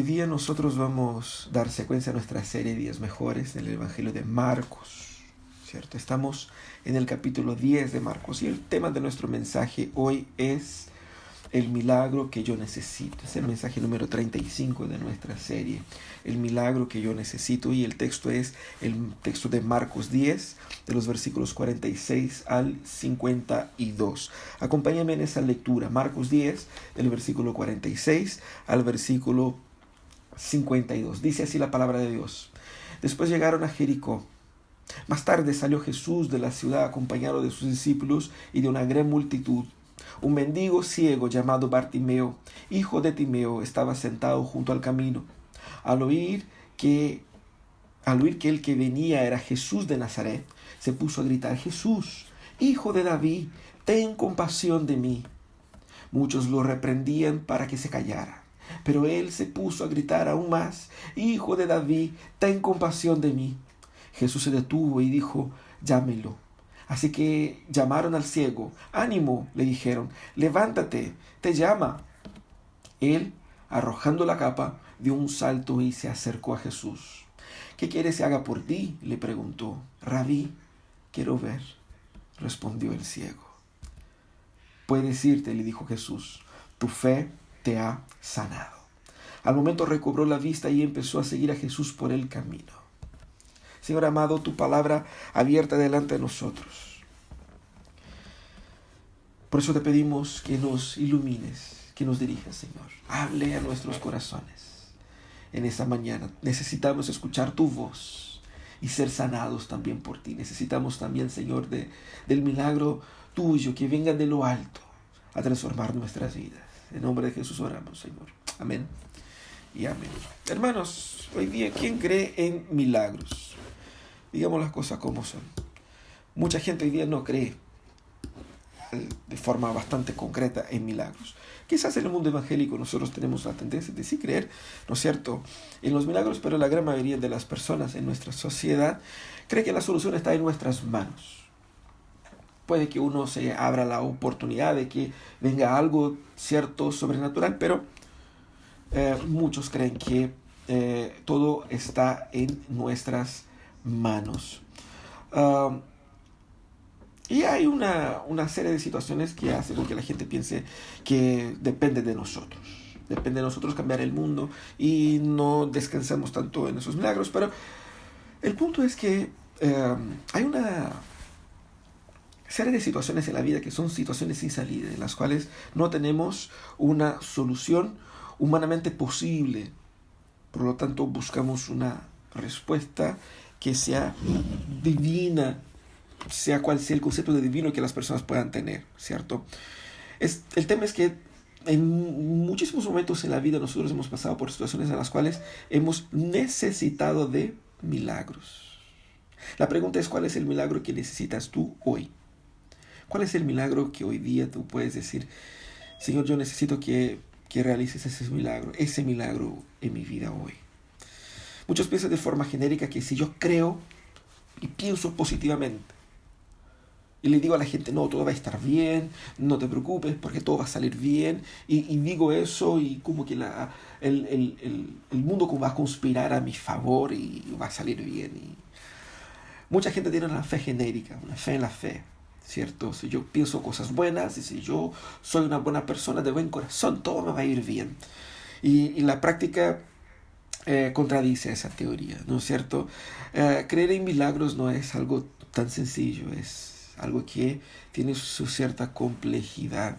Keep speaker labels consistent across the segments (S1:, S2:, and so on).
S1: Hoy día nosotros vamos a dar secuencia a nuestra serie Días Mejores en el Evangelio de Marcos, ¿cierto? Estamos en el capítulo 10 de Marcos y el tema de nuestro mensaje hoy es el milagro que yo necesito. Es el mensaje número 35 de nuestra serie, el milagro que yo necesito, y el texto es el texto de Marcos 10, de los versículos 46 al 52. Acompáñame en esa lectura, Marcos 10, del versículo 46 al versículo 52. Dice así la palabra de Dios. Después llegaron a Jericó. Más tarde salió Jesús de la ciudad acompañado de sus discípulos y de una gran multitud. Un mendigo ciego llamado Bartimeo, hijo de Timeo, estaba sentado junto al camino. Al oír que el que venía era Jesús de Nazaret, se puso a gritar: Jesús, hijo de David, ten compasión de mí. Muchos lo reprendían para que se callara, pero él se puso a gritar aún más: Hijo de David, ten compasión de mí. Jesús se detuvo y dijo: Llámelo. Así que llamaron al ciego. Ánimo, le dijeron, levántate, te llama. Él, arrojando la capa, dio un salto y se acercó a Jesús. ¿Qué quieres que haga por ti?, le preguntó. Rabí, quiero ver, respondió el ciego. Puedes irte, le dijo Jesús, tu fe te ha sanado. Al momento recobró la vista y empezó a seguir a Jesús por el camino. Señor amado, tu palabra abierta delante de nosotros. Por eso te pedimos que nos ilumines, que nos dirijas, Señor. Hable a nuestros corazones en esta mañana. Necesitamos escuchar tu voz y ser sanados también por ti. Necesitamos también, Señor, del milagro tuyo que venga de lo alto a transformar nuestras vidas. En nombre de Jesús oramos, Señor. Amén y amén. Hermanos, hoy día, ¿quién cree en milagros? Digamos las cosas como son. Mucha gente hoy día no cree de forma bastante concreta en milagros. Quizás en el mundo evangélico nosotros tenemos la tendencia de sí creer, ¿no es cierto?, en los milagros, pero la gran mayoría de las personas en nuestra sociedad cree que la solución está en nuestras manos. Puede que uno se abra la oportunidad de que venga algo cierto, sobrenatural, pero muchos creen que todo está en nuestras manos. Y hay una serie de situaciones que hacen con que la gente piense que depende de nosotros. Depende de nosotros cambiar el mundo y no descansamos tanto en esos milagros. Pero el punto es que hay una serie de situaciones en la vida que son situaciones sin salida, en las cuales no tenemos una solución humanamente posible. Por lo tanto, buscamos una respuesta que sea divina, sea cual sea el concepto de divino que las personas puedan tener, ¿cierto? El tema es que en muchísimos momentos en la vida nosotros hemos pasado por situaciones en las cuales hemos necesitado de milagros. La pregunta es: ¿cuál es el milagro que necesitas tú hoy? ¿Cuál es el milagro que hoy día tú puedes decir: Señor, yo necesito que realices ese milagro en mi vida hoy? Muchos piensan de forma genérica que si yo creo y pienso positivamente y le digo a la gente: no, todo va a estar bien, no te preocupes porque todo va a salir bien, y digo eso y como que el mundo va a conspirar a mi favor y va a salir bien. Y mucha gente tiene una fe genérica, una fe en la fe, ¿cierto? Si yo pienso cosas buenas y si yo soy una buena persona de buen corazón, todo me va a ir bien. Y la práctica contradice esa teoría, ¿no es cierto? Creer en milagros no es algo tan sencillo, es algo que tiene su cierta complejidad.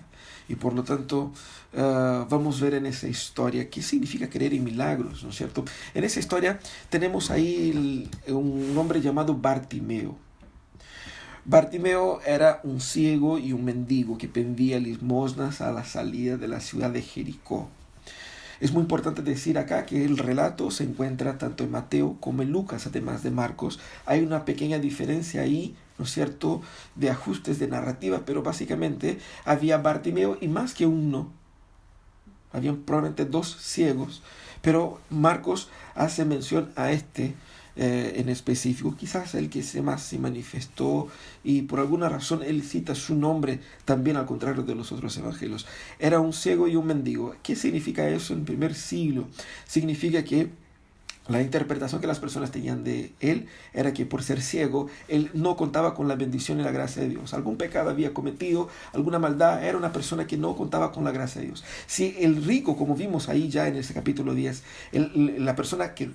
S1: Y por lo tanto, vamos a ver en esa historia qué significa creer en milagros, ¿no es cierto? En esa historia tenemos ahí un hombre llamado Bartimeo. Bartimeo era un ciego y un mendigo que pedía limosnas a la salida de la ciudad de Jericó. Es muy importante decir acá que el relato se encuentra tanto en Mateo como en Lucas, además de Marcos. Hay una pequeña diferencia ahí, ¿no es cierto?, de ajustes de narrativa, pero básicamente había Bartimeo y más que uno. Habían probablemente dos ciegos, pero Marcos hace mención a este en específico, quizás el que más se manifestó, y por alguna razón él cita su nombre también, al contrario de los otros evangelios. Era un ciego y un mendigo. ¿Qué significa eso en el primer siglo? Significa que la interpretación que las personas tenían de él era que por ser ciego, él no contaba con la bendición y la gracia de Dios. Algún pecado había cometido, alguna maldad, era una persona que no contaba con la gracia de Dios. Si el rico, como vimos ahí ya en ese capítulo 10, la persona que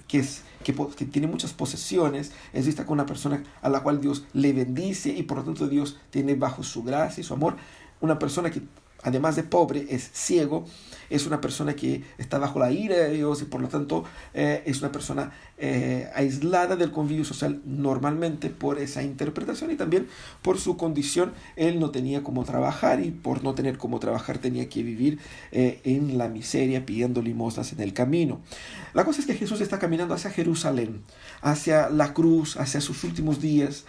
S1: tiene muchas posesiones, es vista como una persona a la cual Dios le bendice y por lo tanto Dios tiene bajo su gracia y su amor. Una persona que, además de pobre, es ciego, es una persona que está bajo la ira de Dios y por lo tanto es una persona aislada del convivio social normalmente por esa interpretación, y también por su condición. Él no tenía cómo trabajar, y por no tener cómo trabajar tenía que vivir en la miseria, pidiendo limosnas en el camino. La cosa es que Jesús está caminando hacia Jerusalén, hacia la cruz, hacia sus últimos días,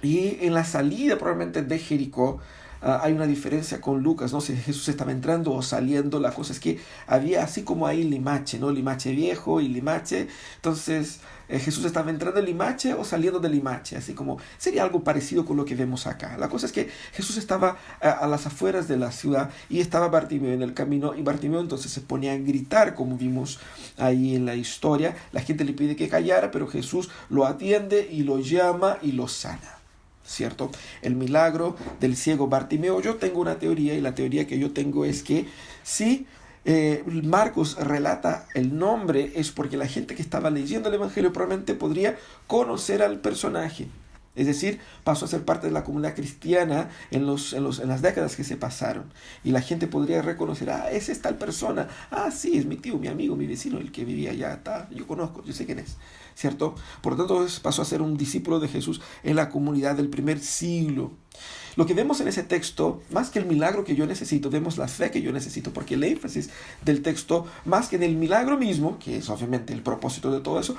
S1: y en la salida probablemente de Jericó, hay una diferencia con Lucas, no sé si Jesús estaba entrando o saliendo. La cosa es que había así como ahí limache, ¿no? Limache viejo y limache. Entonces Jesús estaba entrando en limache o saliendo de limache, así como sería algo parecido con lo que vemos acá. La cosa es que Jesús estaba a las afueras de la ciudad y estaba Bartimeo en el camino, y Bartimeo entonces se ponía a gritar, como vimos ahí en la historia. La gente le pide que callara, pero Jesús lo atiende y lo llama y lo sana. ¿Cierto? El milagro del ciego Bartimeo. Yo tengo una teoría, y la teoría que yo tengo es que si Marcos relata el nombre, es porque la gente que estaba leyendo el evangelio probablemente podría conocer al personaje. Es decir, pasó a ser parte de la comunidad cristiana en las décadas que se pasaron. Y la gente podría reconocer, es tal persona. Sí, es mi tío, mi amigo, mi vecino, el que vivía allá. Yo conozco, yo sé quién es. ¿Cierto? Por lo tanto, pasó a ser un discípulo de Jesús en la comunidad del primer siglo. Lo que vemos en ese texto, más que el milagro que yo necesito, vemos la fe que yo necesito, porque el énfasis del texto, más que en el milagro mismo, que es obviamente el propósito de todo eso,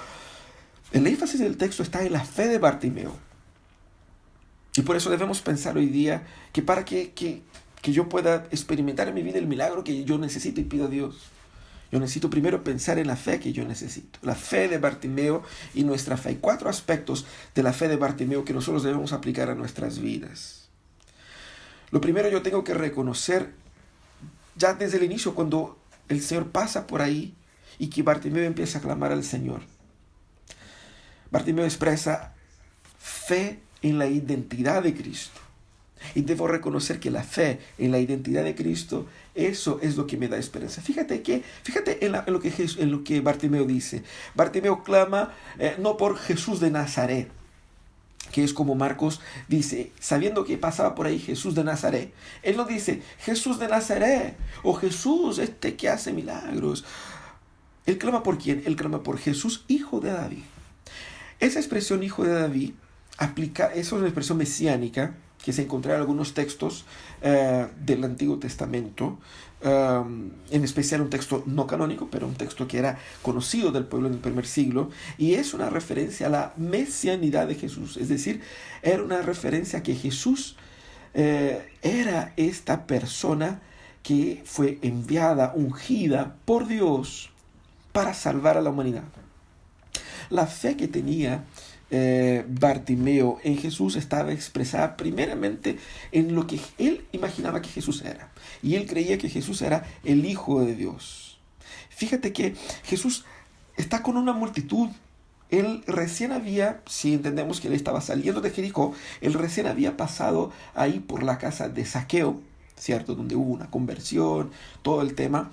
S1: el énfasis del texto está en la fe de Bartimeo. Y por eso debemos pensar hoy día que para que yo pueda experimentar en mi vida el milagro que yo necesito y pido a Dios, yo necesito primero pensar en la fe que yo necesito. La fe de Bartimeo y nuestra fe. Hay 4 aspectos de la fe de Bartimeo que nosotros debemos aplicar a nuestras vidas. Lo primero, yo tengo que reconocer ya desde el inicio, cuando el Señor pasa por ahí y que Bartimeo empieza a clamar al Señor. Bartimeo expresa fe en la identidad de Cristo. Y debo reconocer que la fe en la identidad de Cristo, eso es lo que me da esperanza. Fíjate en lo que Bartimeo dice. Bartimeo clama no por Jesús de Nazaret, que es como Marcos dice, sabiendo que pasaba por ahí Jesús de Nazaret. Él no dice Jesús de Nazaret o Jesús que hace milagros. Él clama por ¿quién? Él clama por Jesús, hijo de David. Esa expresión hijo de David es una expresión mesiánica que se encontrará en algunos textos del Antiguo Testamento, en especial un texto no canónico, pero un texto que era conocido del pueblo en el primer siglo, y es una referencia a la mesianidad de Jesús. Es decir, era una referencia a que Jesús era esta persona que fue enviada, ungida por Dios para salvar a la humanidad. La fe que tenía Bartimeo en Jesús estaba expresada primeramente en lo que él imaginaba que Jesús era, y él creía que Jesús era el Hijo de Dios. Fíjate que Jesús está con una multitud. Él recién había, si entendemos que él estaba saliendo de Jericó, él recién había pasado ahí por la casa de Zaqueo, ¿cierto? Donde hubo una conversión, todo el tema,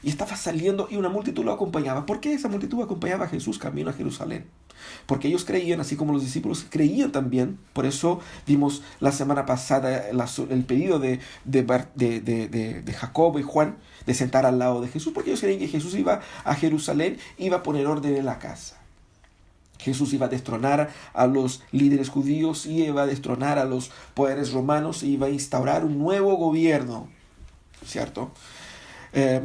S1: y estaba saliendo y una multitud lo acompañaba. ¿Por qué esa multitud acompañaba a Jesús camino a Jerusalén? Porque ellos creían, así como los discípulos creían también. Por eso vimos la semana pasada el pedido de Jacobo y Juan de sentar al lado de Jesús, porque ellos creían que Jesús iba a Jerusalén, iba a poner orden en la casa. Jesús iba a destronar a los líderes judíos, iba a destronar a los poderes romanos, iba a instaurar un nuevo gobierno, ¿cierto?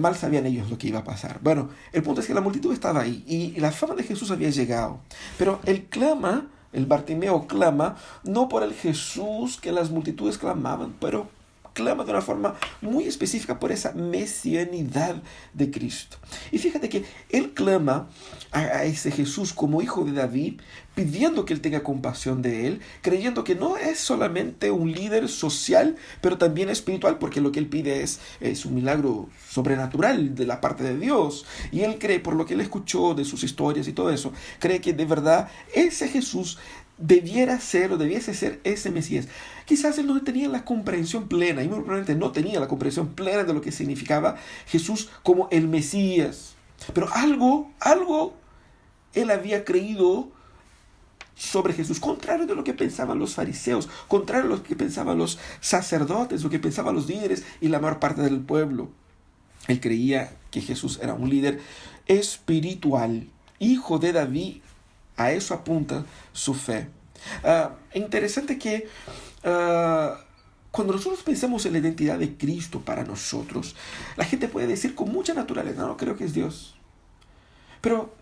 S1: Mal sabían ellos lo que iba a pasar. Bueno, el punto es que la multitud estaba ahí y la fama de Jesús había llegado. Pero el Bartimeo clama, no por el Jesús que las multitudes clamaban, pero clama de una forma muy específica por esa mesianidad de Cristo. Y fíjate que él clama a ese Jesús como hijo de David, pidiendo que él tenga compasión de él, creyendo que no es solamente un líder social, pero también espiritual, porque lo que él pide es un milagro sobrenatural de la parte de Dios. Y él cree, por lo que él escuchó de sus historias y todo eso, cree que de verdad ese Jesús debiese ser ese Mesías. Quizás él no tenía la comprensión plena, y muy probablemente no tenía la comprensión plena de lo que significaba Jesús como el Mesías. Pero algo él había creído sobre Jesús, contrario de lo que pensaban los fariseos, contrario a lo que pensaban los sacerdotes, lo que pensaban los líderes y la mayor parte del pueblo. Él creía que Jesús era un líder espiritual, hijo de David. A eso apunta su fe. Interesante que cuando nosotros pensamos en la identidad de Cristo para nosotros, la gente puede decir con mucha naturaleza, no, creo que es Dios. Pero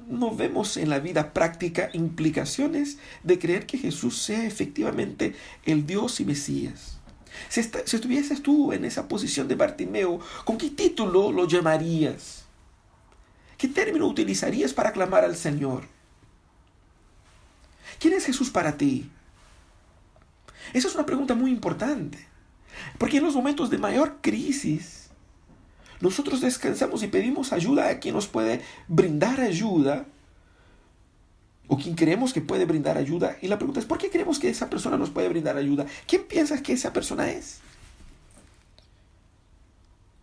S1: no vemos en la vida práctica implicaciones de creer que Jesús sea efectivamente el Dios y Mesías. Si estuvieses tú en esa posición de Bartimeo, ¿con qué título lo llamarías? ¿Qué término utilizarías para clamar al Señor? ¿Quién es Jesús para ti? Esa es una pregunta muy importante, porque en los momentos de mayor crisis, nosotros descansamos y pedimos ayuda a quien nos puede brindar ayuda, o quien creemos que puede brindar ayuda, y la pregunta es, ¿por qué creemos que esa persona nos puede brindar ayuda? ¿Quién piensas que esa persona es?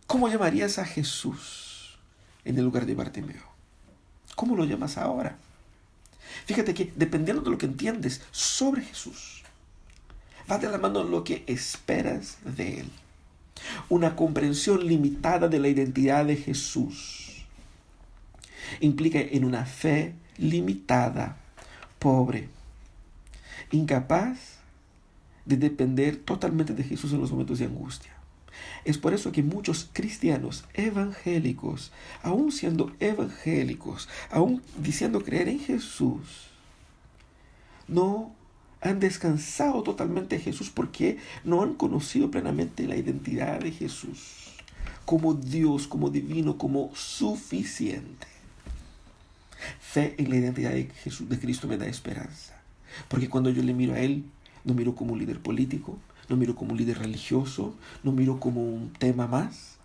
S1: ¿Cómo llamarías a Jesús en el lugar de Bartimeo? ¿Cómo lo llamas ahora? Fíjate que dependiendo de lo que entiendes sobre Jesús, va de la mano lo que esperas de Él. Una comprensión limitada de la identidad de Jesús implica en una fe limitada, pobre, incapaz de depender totalmente de Jesús en los momentos de angustia. Es por eso que muchos cristianos evangélicos, aún siendo evangélicos, aún diciendo creer en Jesús, no han descansado totalmente en Jesús porque no han conocido plenamente la identidad de Jesús como Dios, como divino, como suficiente. Fe en la identidad de Jesús, de Cristo, me da esperanza, porque cuando yo le miro a Él, no miro como un líder político, no miro como un líder religioso, no miro como un tema más,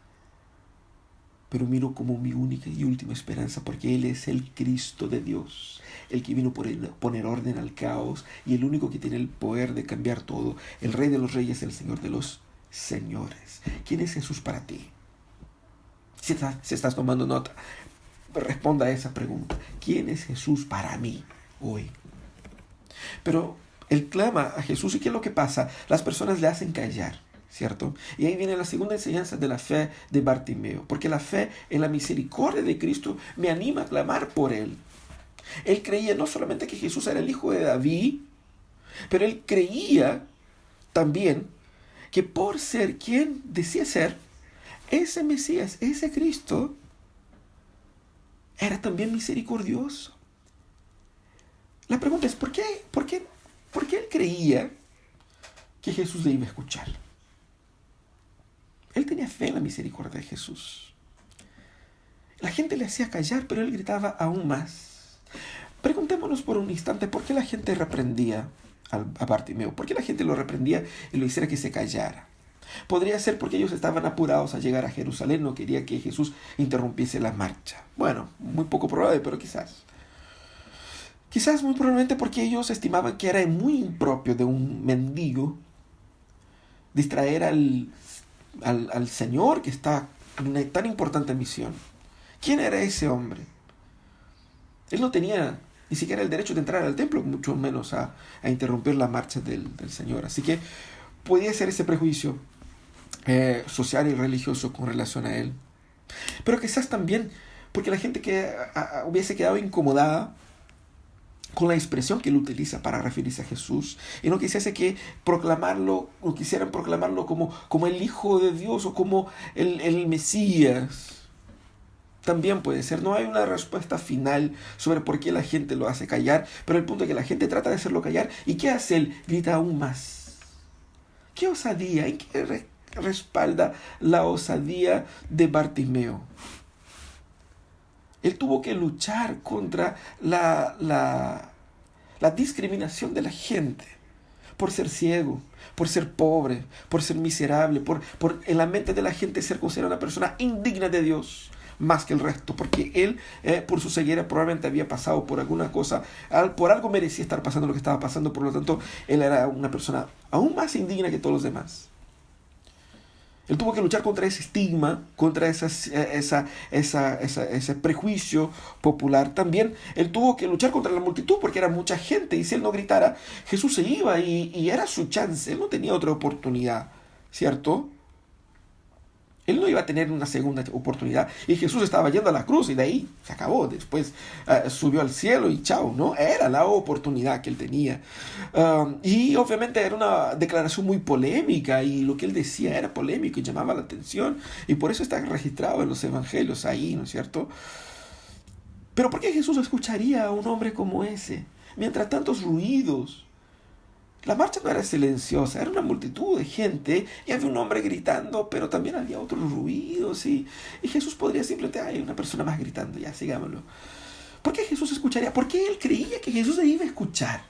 S1: pero miro como mi única y última esperanza, porque Él es el Cristo de Dios, el que vino por poner orden al caos y el único que tiene el poder de cambiar todo, el Rey de los Reyes, el Señor de los Señores. ¿Quién es Jesús para ti? Si estás tomando nota, responda a esa pregunta. ¿Quién es Jesús para mí hoy? Pero Él clama a Jesús, ¿y qué es lo que pasa? Las personas le hacen callar, ¿cierto? Y ahí viene la segunda enseñanza de la fe de Bartimeo, porque la fe en la misericordia de Cristo me anima a clamar por Él. Él creía no solamente que Jesús era el hijo de David, pero él creía también que por ser quien decía ser, ese Mesías, ese Cristo, era también misericordioso. La pregunta es, ¿por qué él creía que Jesús le iba a escuchar? Él tenía fe en la misericordia de Jesús. La gente le hacía callar, pero él gritaba aún más. Preguntémonos por un instante, ¿por qué la gente reprendía a Bartimeo? ¿Por qué la gente lo reprendía y lo hiciera que se callara? Podría ser porque ellos estaban apurados a llegar a Jerusalén, no quería que Jesús interrumpiese la marcha. Bueno, muy poco probable, pero quizás. Quizás muy probablemente porque ellos estimaban que era muy impropio de un mendigo distraer al Señor que está en una tan importante misión. ¿Quién era ese hombre? Él no tenía ni siquiera el derecho de entrar al templo, mucho menos a interrumpir la marcha del Señor. Así que podía ser ese prejuicio social y religioso con relación a él. Pero quizás también porque la gente que hubiese quedado incomodada con la expresión que él utiliza para referirse a Jesús, y no quisiese que proclamarlo, o quisieran proclamarlo como el Hijo de Dios o como el Mesías. También puede ser. No hay una respuesta final sobre por qué la gente lo hace callar, pero el punto es que la gente trata de hacerlo callar. ¿Y qué hace él? Grita aún más. ¡Qué osadía! ¿En qué respalda la osadía de Bartimeo. Él tuvo que luchar contra la discriminación de la gente por ser ciego, por ser pobre, por ser miserable, por en la mente de la gente ser considerado una persona indigna de Dios más que el resto, porque él por su ceguera probablemente había pasado por alguna cosa, por algo merecía estar pasando lo que estaba pasando, por lo tanto él era una persona aún más indigna que todos los demás. Él tuvo que luchar contra ese estigma, contra ese prejuicio popular. También él tuvo que luchar contra la multitud porque era mucha gente. Y si él no gritara, Jesús se iba y era su chance. Él no tenía otra oportunidad, ¿cierto? Él no iba a tener una segunda oportunidad. Y Jesús estaba yendo a la cruz y de ahí se acabó. Después subió al cielo y chao, ¿no? Era la oportunidad que él tenía. Y obviamente era una declaración muy polémica y lo que él decía era polémico y llamaba la atención. Y por eso está registrado en los evangelios ahí, ¿no es cierto? Pero ¿por qué Jesús escucharía a un hombre como ese? Mientras tantos ruidos. La marcha no era silenciosa, era una multitud de gente y había un hombre gritando, pero también había otros ruidos y Jesús podría simplemente, hay una persona más gritando, ya sigámoslo. ¿Por qué Jesús escucharía? Porque él creía que Jesús se iba a escuchar.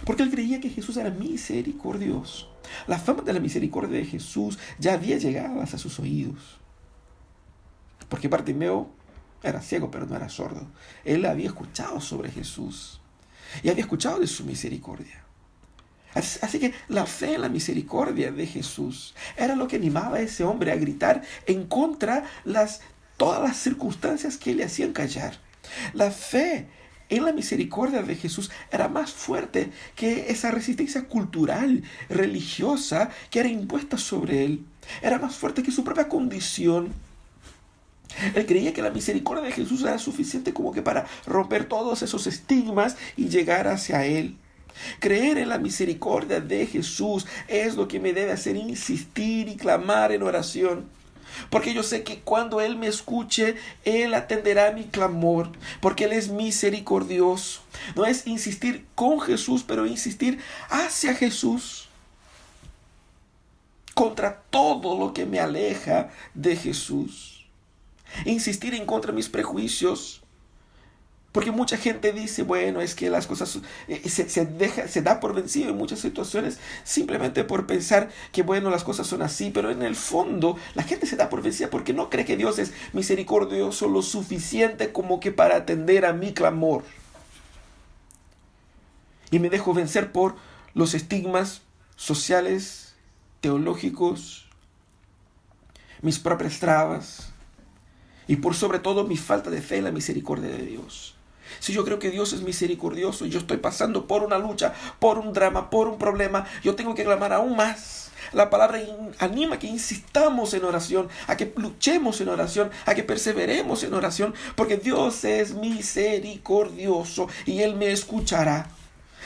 S1: Porque él creía que Jesús era misericordioso. La fama de la misericordia de Jesús ya había llegado hasta sus oídos. Porque Bartimeo era ciego, pero no era sordo. Él había escuchado sobre Jesús y había escuchado de su misericordia. Así que la fe en la misericordia de Jesús era lo que animaba a ese hombre a gritar en contra todas las circunstancias que le hacían callar. La fe en la misericordia de Jesús era más fuerte que esa resistencia cultural, religiosa que era impuesta sobre él. Era más fuerte que su propia condición. Él creía que la misericordia de Jesús era suficiente como que para romper todos esos estigmas y llegar hacia él. Creer en la misericordia de Jesús es lo que me debe hacer insistir y clamar en oración. Porque yo sé que cuando Él me escuche, Él atenderá mi clamor. Porque Él es misericordioso. No es insistir con Jesús, pero insistir hacia Jesús. Contra todo lo que me aleja de Jesús. Insistir en contra de mis prejuicios. Porque mucha gente dice, bueno, es que las cosas se da por vencido en muchas situaciones simplemente por pensar que, bueno, las cosas son así. Pero en el fondo, la gente se da por vencida porque no cree que Dios es misericordioso lo suficiente como que para atender a mi clamor. Y me dejo vencer por los estigmas sociales, teológicos, mis propias trabas y por sobre todo mi falta de fe en la misericordia de Dios. Si yo creo que Dios es misericordioso y yo estoy pasando por una lucha, por un drama, por un problema, yo tengo que clamar aún más. La palabra anima a que insistamos en oración, a que luchemos en oración, a que perseveremos en oración, porque Dios es misericordioso y Él me escuchará.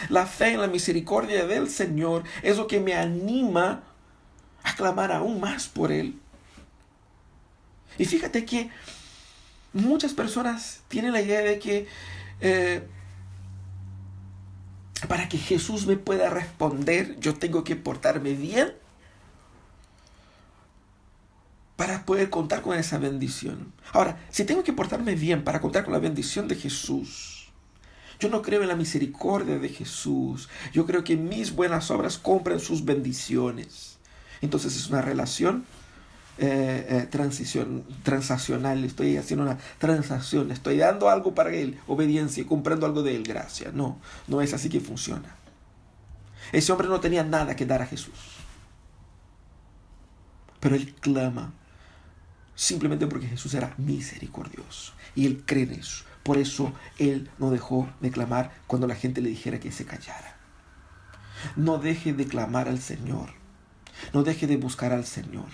S1: La fe en la misericordia del Señor es lo que me anima a clamar aún más por Él. Y fíjate que muchas personas tienen la idea de que para que Jesús me pueda responder, yo tengo que portarme bien para poder contar con esa bendición. Ahora, si tengo que portarme bien para contar con la bendición de Jesús, yo no creo en la misericordia de Jesús. Yo creo que mis buenas obras compran sus bendiciones. Entonces es una relación transaccional. Estoy haciendo una transacción, estoy dando algo para Él, obediencia, y comprando algo de Él, gracia. No es así que funciona. Ese hombre no tenía nada que dar a Jesús, pero él clama simplemente porque Jesús era misericordioso y él cree en eso. Por eso él no dejó de clamar cuando la gente le dijera que se callara. No deje de clamar al Señor, no deje de buscar al Señor.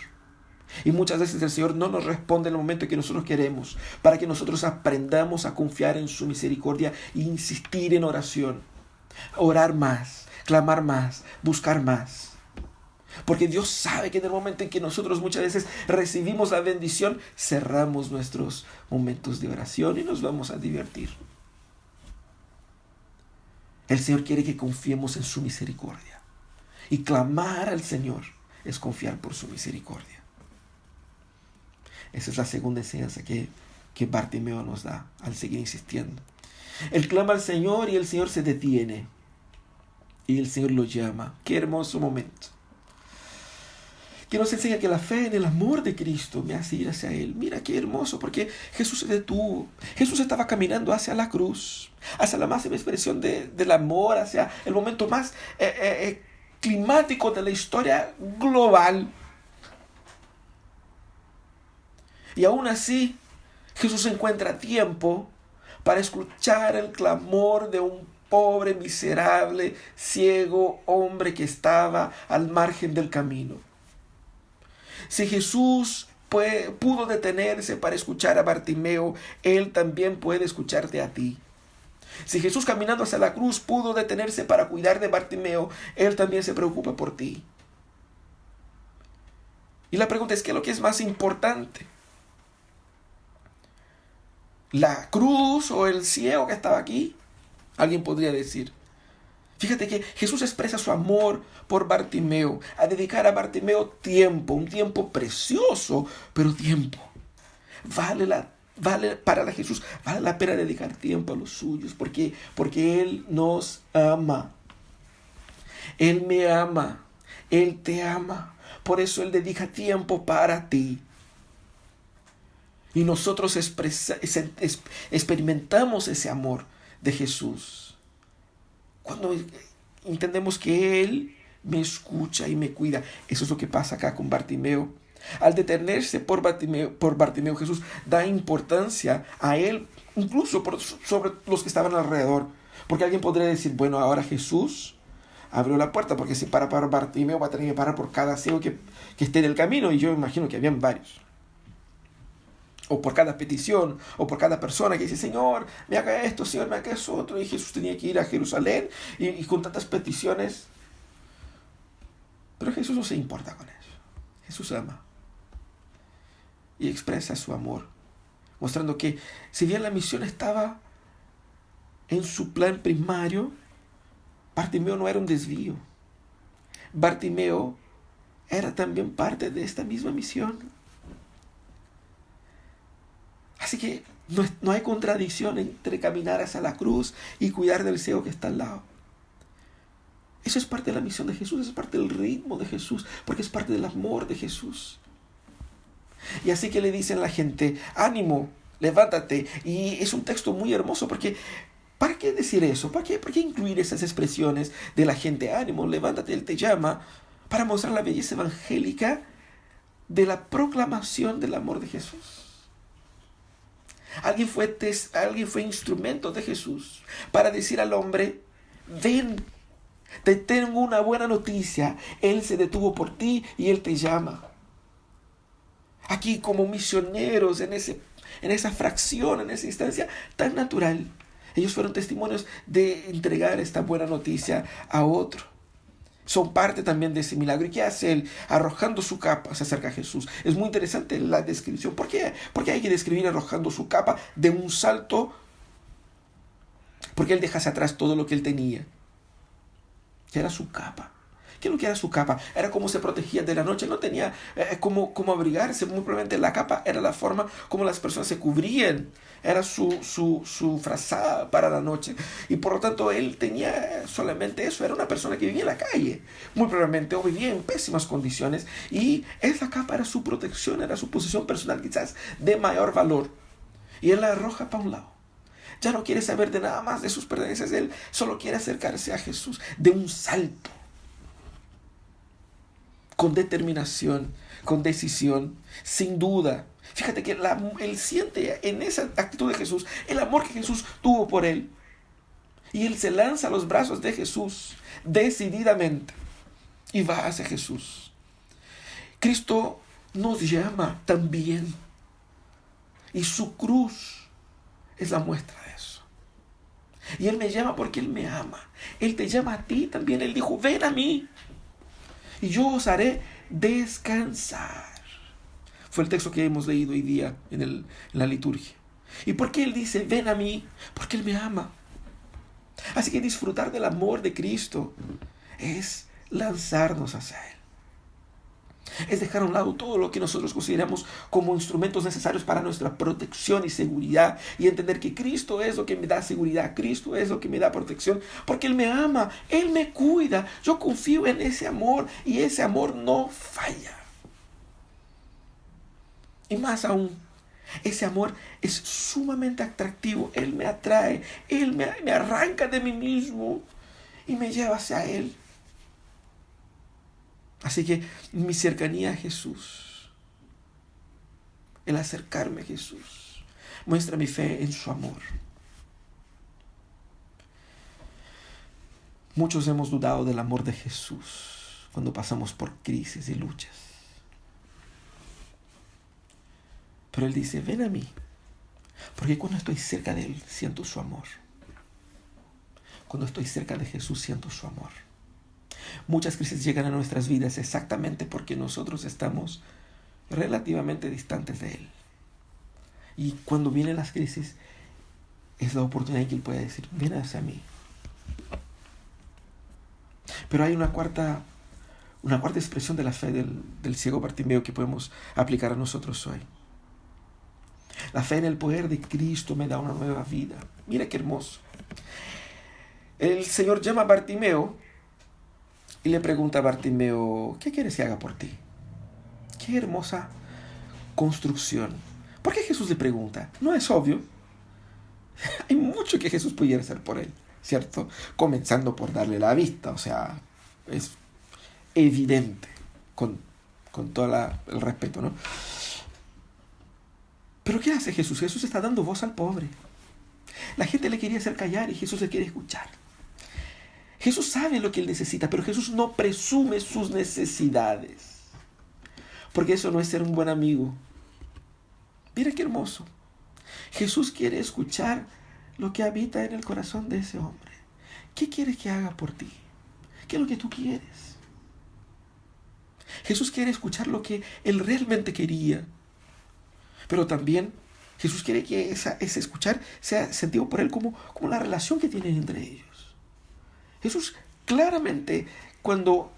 S1: Y muchas veces el Señor no nos responde en el momento que nosotros queremos, para que nosotros aprendamos a confiar en su misericordia e insistir en oración. Orar más, clamar más, buscar más. Porque Dios sabe que en el momento en que nosotros muchas veces recibimos la bendición, cerramos nuestros momentos de oración y nos vamos a divertir. El Señor quiere que confiemos en su misericordia y clamar al Señor es confiar por su misericordia. Esa es la segunda enseñanza que Bartimeo nos da al seguir insistiendo. Él clama al Señor y el Señor se detiene. Y el Señor lo llama. Qué hermoso momento. Que nos enseña que la fe en el amor de Cristo me hace ir hacia Él. Mira qué hermoso, porque Jesús se detuvo. Jesús estaba caminando hacia la cruz, hacia la máxima expresión del amor, hacia el momento más climático de la historia global. Y aún así, Jesús encuentra tiempo para escuchar el clamor de un pobre, miserable, ciego hombre que estaba al margen del camino. Si Jesús pudo detenerse para escuchar a Bartimeo, Él también puede escucharte a ti. Si Jesús caminando hacia la cruz pudo detenerse para cuidar de Bartimeo, Él también se preocupa por ti. Y la pregunta es, ¿qué es lo que es más importante? ¿La cruz o el ciego que estaba aquí? Alguien podría decir. Fíjate que Jesús expresa su amor por Bartimeo, a dedicar a Bartimeo tiempo, un tiempo precioso, pero tiempo. Para Jesús vale la pena dedicar tiempo a los suyos, porque Él nos ama. Él me ama, Él te ama, por eso Él dedica tiempo para ti. Y nosotros experimentamos ese amor de Jesús cuando entendemos que Él me escucha y me cuida. Eso es lo que pasa acá con Bartimeo. Al detenerse por Bartimeo, Jesús da importancia a Él, incluso sobre los que estaban alrededor. Porque alguien podría decir, bueno, ahora Jesús abrió la puerta, porque si para Bartimeo va a tener que parar por cada ciego que esté en el camino, y yo imagino que habían varios. O por cada petición, o por cada persona que dice, Señor, me haga esto, Señor, me haga eso otro. Y Jesús tenía que ir a Jerusalén y con tantas peticiones. Pero Jesús no se importa con eso. Jesús ama. Y expresa su amor, mostrando que si bien la misión estaba en su plan primario, Bartimeo no era un desvío. Bartimeo era también parte de esta misma misión. Así que no hay contradicción entre caminar hacia la cruz y cuidar del ciego que está al lado. Eso es parte de la misión de Jesús, eso es parte del ritmo de Jesús, porque es parte del amor de Jesús. Y así que le dicen a la gente, ánimo, levántate. Y es un texto muy hermoso, porque ¿para qué decir eso? ¿Por qué incluir esas expresiones de la gente? Ánimo, levántate, Él te llama, para mostrar la belleza evangélica de la proclamación del amor de Jesús. Alguien fue instrumento de Jesús para decir al hombre, ven, te tengo una buena noticia. Él se detuvo por ti y Él te llama. Aquí como misioneros en esa fracción, en esa instancia tan natural, ellos fueron testimonios de entregar esta buena noticia a otro. Son parte también de ese milagro. ¿Y qué hace Él? Arrojando su capa se acerca a Jesús. Es muy interesante la descripción. ¿Por qué hay que describir arrojando su capa de un salto? Porque Él deja hacia atrás todo lo que Él tenía. Que era su capa. ¿Qué es lo que era su capa? Era cómo se protegía de la noche. No tenía cómo abrigarse. Muy probablemente la capa era la forma como las personas se cubrían. Era su frazada para la noche. Y por lo tanto él tenía solamente eso. Era una persona que vivía en la calle. Muy probablemente, o vivía en pésimas condiciones. Y esa capa era su protección, era su posición personal quizás de mayor valor. Y él la arroja para un lado. Ya no quiere saber de nada más de sus pertenencias. Él solo quiere acercarse a Jesús de un salto. Con determinación, con decisión, sin duda. Fíjate que él siente en esa actitud de Jesús el amor que Jesús tuvo por él. Y él se lanza a los brazos de Jesús decididamente y va hacia Jesús. Cristo nos llama también. Y su cruz es la muestra de eso. Y Él me llama porque Él me ama. Él te llama a ti también. Él dijo, ven a mí y yo os haré descansar. Fue el texto que hemos leído hoy día en la liturgia. ¿Y por qué Él dice, ven a mí? Porque Él me ama. Así que disfrutar del amor de Cristo es lanzarnos hacia Él. Es dejar a un lado todo lo que nosotros consideramos como instrumentos necesarios para nuestra protección y seguridad, y entender que Cristo es lo que me da seguridad, Cristo es lo que me da protección, porque Él me ama, Él me cuida. Yo confío en ese amor y ese amor no falla. Y más aún, ese amor es sumamente atractivo. Él me atrae, Él me arranca de mí mismo y me lleva hacia Él. Así que mi cercanía a Jesús, el acercarme a Jesús, muestra mi fe en su amor. Muchos hemos dudado del amor de Jesús cuando pasamos por crisis y luchas. Pero Él dice, ven a mí, porque cuando estoy cerca de Él, siento su amor. Cuando estoy cerca de Jesús, siento su amor. Muchas crisis llegan a nuestras vidas exactamente porque nosotros estamos relativamente distantes de Él. Y cuando vienen las crisis, es la oportunidad en que Él puede decir, ven hacia mí. Pero hay una cuarta expresión de la fe del ciego Bartimeo que podemos aplicar a nosotros hoy. La fe en el poder de Cristo me da una nueva vida. Mira qué hermoso. El Señor llama a Bartimeo y le pregunta a Bartimeo, ¿qué quieres que haga por ti? Qué hermosa construcción. ¿Por qué Jesús le pregunta? No es obvio. Hay mucho que Jesús pudiera hacer por él, ¿cierto? Comenzando por darle la vista, o sea, es evidente, con todo el respeto, ¿no? Pero ¿qué hace Jesús? Jesús está dando voz al pobre. La gente le quería hacer callar y Jesús le quiere escuchar. Jesús sabe lo que él necesita, pero Jesús no presume sus necesidades, porque eso no es ser un buen amigo. Mira qué hermoso. Jesús quiere escuchar lo que habita en el corazón de ese hombre. ¿Qué quieres que haga por ti? ¿Qué es lo que tú quieres? Jesús quiere escuchar lo que él realmente quería, pero también Jesús quiere que ese escuchar sea sentido por él como la relación que tienen entre ellos. Jesús claramente, cuando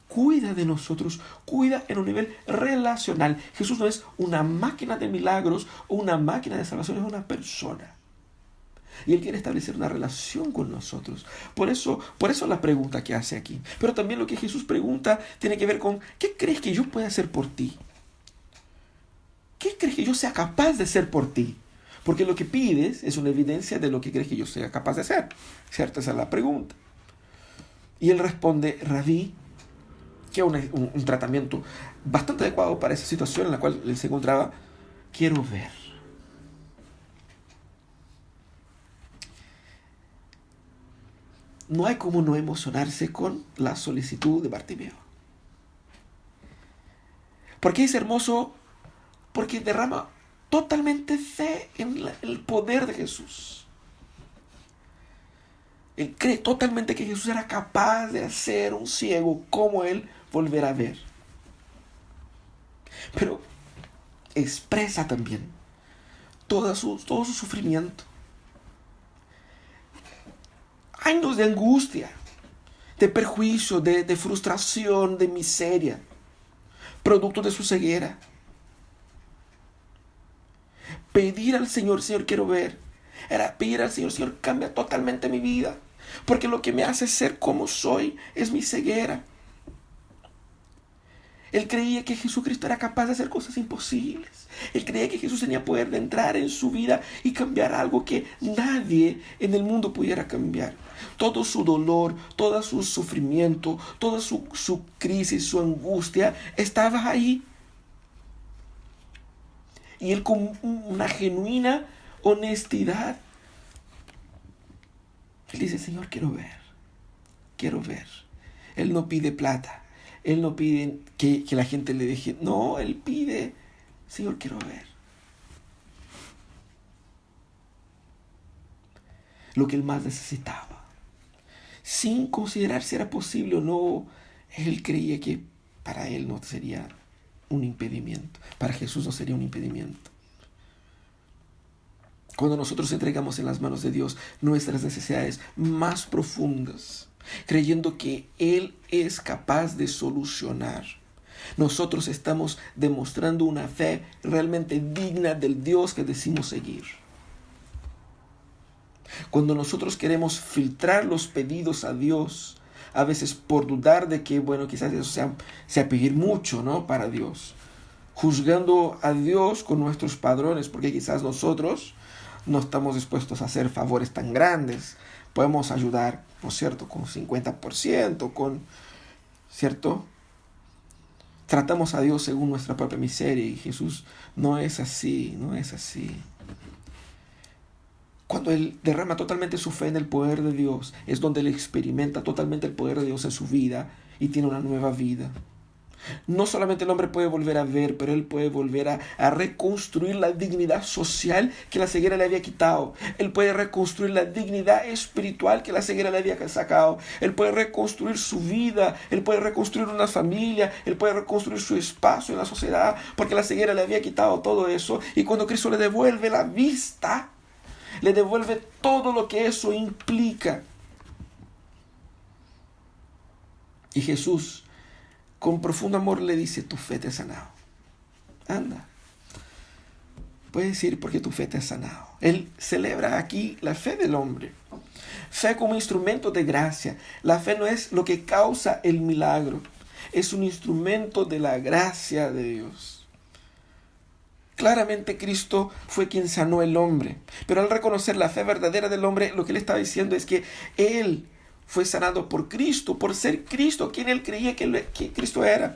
S1: cuida de nosotros, cuida en un nivel relacional. Jesús no es una máquina de milagros o una máquina de salvación, es una persona. Y Él quiere establecer una relación con nosotros. Por eso la pregunta que hace aquí. Pero también lo que Jesús pregunta tiene que ver con, ¿qué crees que yo pueda hacer por ti? ¿Qué crees que yo sea capaz de hacer por ti? Porque lo que pides es una evidencia de lo que crees que yo sea capaz de hacer. ¿Cierto? Esa es la pregunta. Y Él responde, Rabí, que es un tratamiento bastante adecuado para esa situación en la cual Él se encontraba, quiero ver. No hay como no emocionarse con la solicitud de Bartimeo. ¿Por qué es hermoso? Porque derrama totalmente fe en el poder de Jesús. Él cree totalmente que Jesús era capaz de hacer un ciego como él volver a ver. Pero expresa también todo su sufrimiento. Años de angustia, de perjuicio, de frustración, de miseria, producto de su ceguera. Pedir al Señor, Señor, quiero ver. Era pedir al Señor, Señor, cambia totalmente mi vida. Porque lo que me hace ser como soy es mi ceguera. Él creía que Jesucristo era capaz de hacer cosas imposibles. Él creía que Jesús tenía poder de entrar en su vida y cambiar algo que nadie en el mundo pudiera cambiar. Todo su dolor, todo su sufrimiento, toda su crisis, su angustia, estaba ahí. Y él con una genuina honestidad, él dice, Señor, quiero ver. Él no pide plata, él no pide que la gente le deje, no, él pide, Señor, quiero ver. Lo que él más necesitaba, sin considerar si era posible o no. Él creía que para él no sería un impedimento, para Jesús no sería un impedimento. Cuando nosotros entregamos en las manos de Dios nuestras necesidades más profundas, creyendo que Él es capaz de solucionar, nosotros estamos demostrando una fe realmente digna del Dios que decimos seguir. Cuando nosotros queremos filtrar los pedidos a Dios, a veces por dudar de que, bueno, quizás eso sea pedir mucho, ¿no?, para Dios, juzgando a Dios con nuestros padrones, porque quizás nosotros no estamos dispuestos a hacer favores tan grandes. Podemos ayudar, ¿no es cierto?, con 50%, ¿cierto? Tratamos a Dios según nuestra propia miseria, y Jesús no es así, no es así. Cuando Él derrama totalmente su fe en el poder de Dios, es donde Él experimenta totalmente el poder de Dios en su vida y tiene una nueva vida. No solamente el hombre puede volver a ver, pero él puede volver a reconstruir la dignidad social que la ceguera le había quitado. Él puede reconstruir la dignidad espiritual que la ceguera le había sacado. Él puede reconstruir su vida, él puede reconstruir una familia, él puede reconstruir su espacio en la sociedad, porque la ceguera le había quitado todo eso. Y cuando Cristo le devuelve la vista, le devuelve todo lo que eso implica. Y Jesús, con profundo amor, le dice: tu fe te ha sanado. Anda. Puedes ir porque tu fe te ha sanado. Él celebra aquí la fe del hombre. Fe como instrumento de gracia. La fe no es lo que causa el milagro. Es un instrumento de la gracia de Dios. Claramente Cristo fue quien sanó al hombre. Pero al reconocer la fe verdadera del hombre, lo que él estaba diciendo es que él fue sanado por Cristo, por ser Cristo, quien él creía que Cristo era.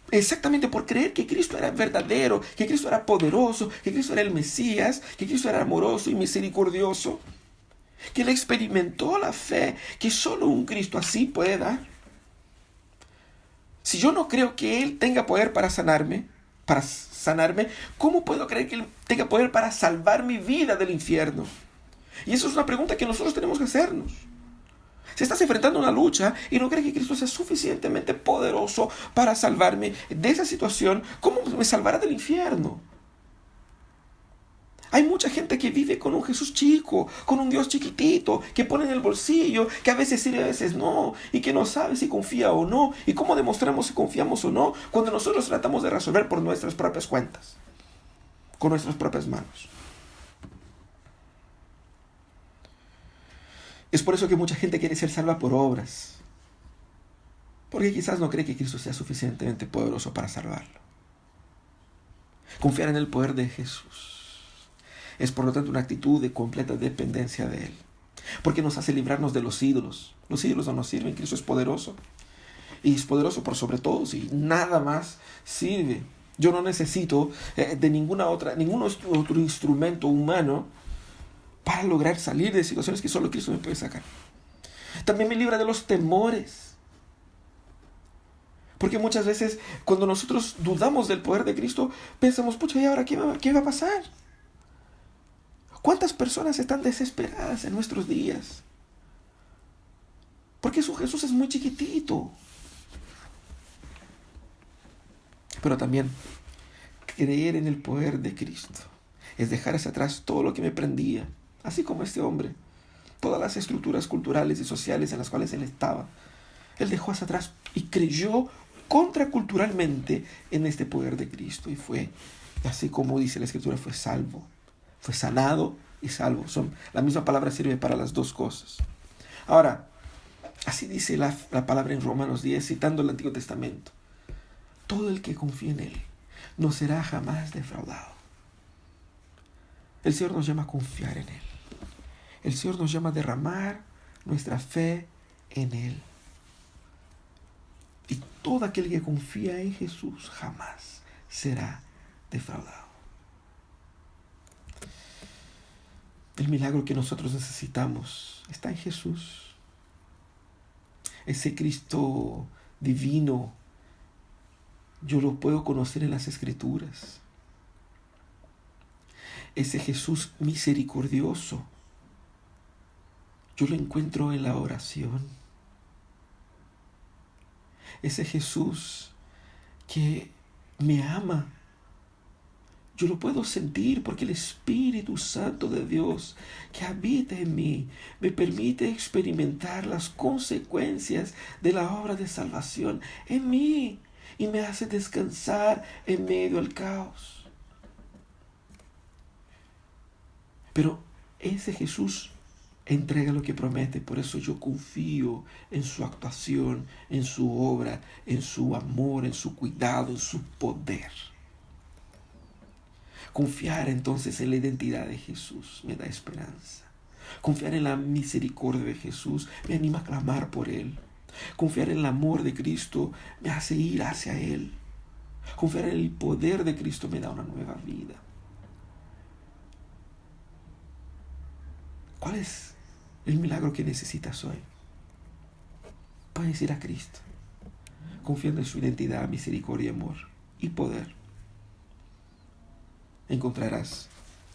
S1: Exactamente por creer que Cristo era verdadero, que Cristo era poderoso, que Cristo era el Mesías, que Cristo era amoroso y misericordioso, que él experimentó la fe que solo un Cristo así puede dar. Si yo no creo que Él tenga poder para sanarme, ¿cómo puedo creer que Él tenga poder para salvar mi vida del infierno? Y eso es una pregunta que nosotros tenemos que hacernos. Si estás enfrentando una lucha y no crees que Cristo sea suficientemente poderoso para salvarme de esa situación, ¿cómo me salvará del infierno? Hay mucha gente que vive con un Jesús chico, con un Dios chiquitito, que pone en el bolsillo, que a veces sirve, a veces no, y que no sabe si confía o no, y cómo demostramos si confiamos o no, cuando nosotros tratamos de resolver por nuestras propias cuentas, con nuestras propias manos. Es por eso que mucha gente quiere ser salva por obras, porque quizás no cree que Cristo sea suficientemente poderoso para salvarlo. Confiar en el poder de Jesús es, por lo tanto, una actitud de completa dependencia de Él, porque nos hace librarnos de los ídolos. Los ídolos no nos sirven. Cristo es poderoso, y es poderoso por sobre todos, y nada más sirve. Yo no necesito de ningún otro instrumento humano para lograr salir de situaciones que solo Cristo me puede sacar. También me libra de los temores. Porque muchas veces cuando nosotros dudamos del poder de Cristo, pensamos: pucha, ¿y ahora qué va a pasar? ¿Cuántas personas están desesperadas en nuestros días? Porque su Jesús es muy chiquitito. Pero también creer en el poder de Cristo es dejar hacia atrás todo lo que me prendía. Así como este hombre, todas las estructuras culturales y sociales en las cuales él estaba, él dejó hacia atrás y creyó contraculturalmente en este poder de Cristo, y fue, así como dice la Escritura, fue salvo, fue sanado y salvo. La misma palabra sirve para las dos cosas. Ahora, así dice la palabra en Romanos 10, citando el Antiguo Testamento: todo el que confía en Él no será jamás defraudado. El Señor nos llama a confiar en Él. El Señor nos llama a derramar nuestra fe en Él. Y todo aquel que confía en Jesús jamás será defraudado. El milagro que nosotros necesitamos está en Jesús. Ese Cristo divino, yo lo puedo conocer en las Escrituras. Ese Jesús misericordioso, yo lo encuentro en la oración. Ese Jesús que me ama, Yo lo puedo sentir porque el Espíritu Santo de Dios que habita en mí me permite experimentar las consecuencias de la obra de salvación en mí y me hace descansar en medio del caos. Pero ese Jesús entrega lo que promete, por eso yo confío en su actuación, en su obra, en su amor, en su cuidado, en su poder. Confiar entonces en la identidad de Jesús me da esperanza. Confiar en la misericordia de Jesús me anima a clamar por Él. Confiar en el amor de Cristo me hace ir hacia Él. Confiar en el poder de Cristo me da una nueva vida. ¿Cuál es el milagro que necesitas hoy? Puedes ir a Cristo, confiando en su identidad, misericordia, amor y poder. Encontrarás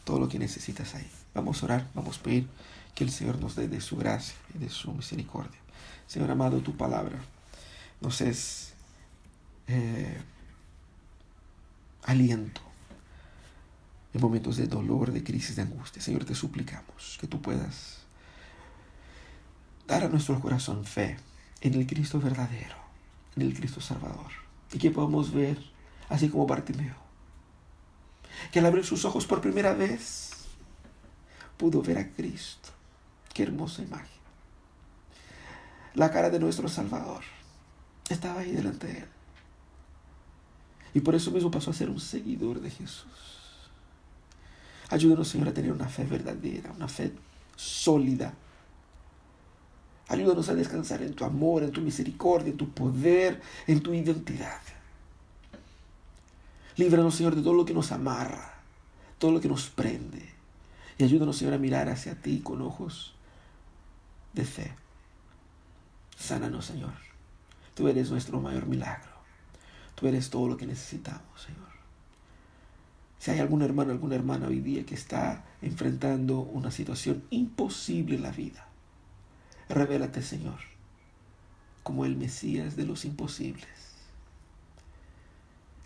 S1: todo lo que necesitas ahí. Vamos a orar, vamos a pedir que el Señor nos dé de su gracia y de su misericordia. Señor amado, tu palabra nos es aliento en momentos de dolor, de crisis, de angustia. Señor, te suplicamos que tú puedas dar a nuestro corazón fe en el Cristo verdadero, en el Cristo Salvador, y que podamos ver, así como Bartimeo, que al abrir sus ojos por primera vez pudo ver a Cristo. Qué hermosa imagen. La cara de nuestro Salvador estaba ahí delante de él. Y por eso mismo pasó a ser un seguidor de Jesús. Ayúdanos, Señor, a tener una fe verdadera, una fe sólida. Ayúdanos a descansar en tu amor, en tu misericordia, en tu poder, en tu identidad. Líbranos, Señor, de todo lo que nos amarra, todo lo que nos prende. Y ayúdanos, Señor, a mirar hacia ti con ojos de fe. Sánanos, Señor. Tú eres nuestro mayor milagro. Tú eres todo lo que necesitamos, Señor. Si hay algún hermano, alguna hermana hoy día que está enfrentando una situación imposible en la vida, revélate, Señor, como el Mesías de los imposibles.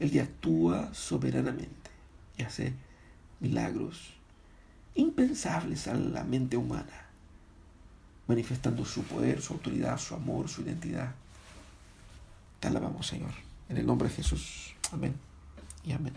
S1: El que actúa soberanamente y hace milagros impensables a la mente humana, manifestando su poder, su autoridad, su amor, su identidad. Te alabamos, Señor, en el nombre de Jesús. Amén y amén.